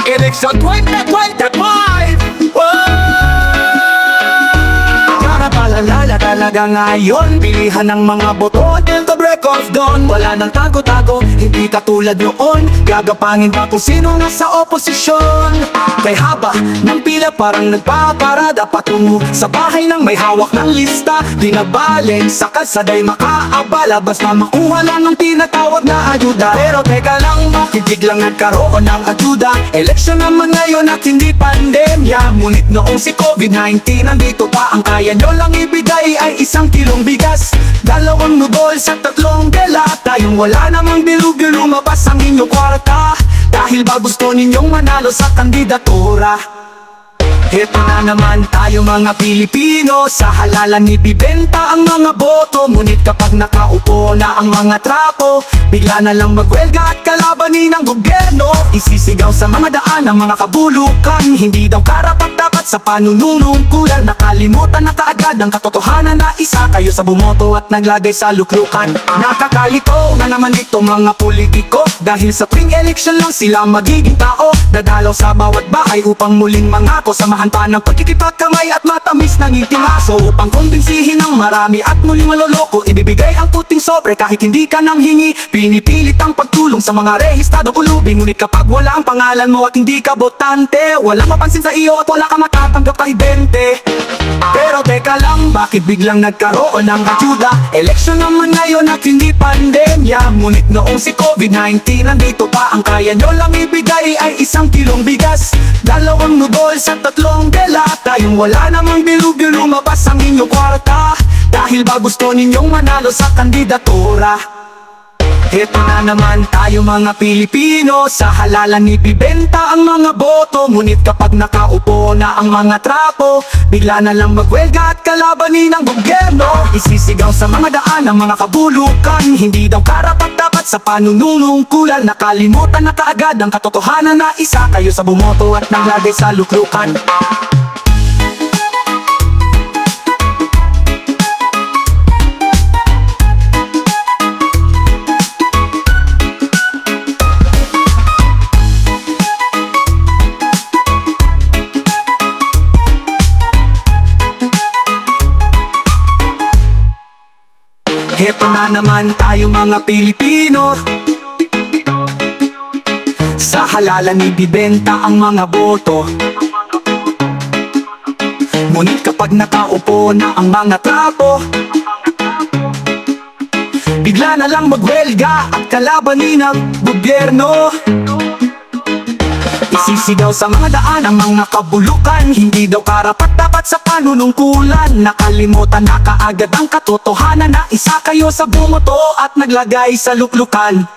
Eleksyon 2025. Para palalala talaga ngayon, pilihan ng mga boto till the break of dawn. Wala nang tago-tago, hindi katulad noon. Gagapangin pa kung sino nasa oposisyon. Kay haba ng pila parang nagpaparada patungo sa bahay ng may hawak ng lista. Di na baling sa kalsada'y makaabala, basta makuha lang ang tinatawag na ayuda. Pero teka lang, bakit biglang nagkaroon ng ayuda? Eleksyon naman ngayon at hindi pandemya. Ngunit noong si COVID-19 nandito pa, ang kaya nyo lang ibigay ay 1 kilong bigas, 2 nubol sa 3 delata. Yung wala namang bilog lumabas ang inyong kwarta, dahil ba gusto ninyong manalo sa kandidatura? Heto na naman tayo mga Pilipino, sa halalan ibibenta ang mga boto. Ngunit kapag nakaupo na ang mga trapo, bigla na lang magwelga at kalabanin ng gobyerno. Isisigaw sa mga daan ang mga kabulukan, hindi daw karapat-dapat sa panunungkulan. Nakalimutan na kaagad ang katotohanan na isa kayo sa bumoto at naglagay sa luklukan. Nakakalito na naman dito mga politiko, dahil sa tuwing election lang sila magiging tao. Dadalaw sa bawat bahay upang muling mangako, samahan pa ng pagkikipagkamay at matamis ng ngiting aso, upang kumbinsihin ng marami at muling maloloko. Ibibigay ang puting sobre kahit hindi ka nang hingi. Pinipilit ang pagtulong sa mga rehistradong ulubi, ngunit kapag wala ang pangalan mo at hindi ka botante, walang mapansin sa iyo at wala ka matatanggap kahit 20. Pero teka lang, bakit biglang nagkaroon ng ayuda? Eleksyon naman ngayon at hindi pandemya. Ngunit noong si COVID-19 nandito pa, ang kaya nyo lang ibigay ay 1 kilong bigas, 2 nubol sa 3 delata. Yung wala namang bilog lumabas ang inyong kwarta, dahil ba gusto ninyong manalo sa kandidatura? Heto na naman tayo mga Pilipino, sa halalan ibibenta ang mga boto. Ngunit kapag nakaupo na ang mga trapo, bigla na lang magwelga at kalabanin ng gobyerno. Isisigaw sa mga daan ang mga kabulukan, hindi daw karapat-dapat sa panunungkulan. Nakalimutan na kaagad ang katotohanan na isa kayo sa bumoto at naglagay sa luklukan. Heto na naman tayo mga Pilipino, sa halalan ibibenta ang mga boto. Ngunit kapag nakaupo na ang mga trapo, bigla na lang magwelga at kalabanin ng gobyerno. Isisigaw sa mga daan ang mga kabulukan, hindi daw karapat-dapat sa panunungkulan. Nakalimutan na kaagad ang katotohanan na isa kayo sa bumoto at naglagay sa luklukan.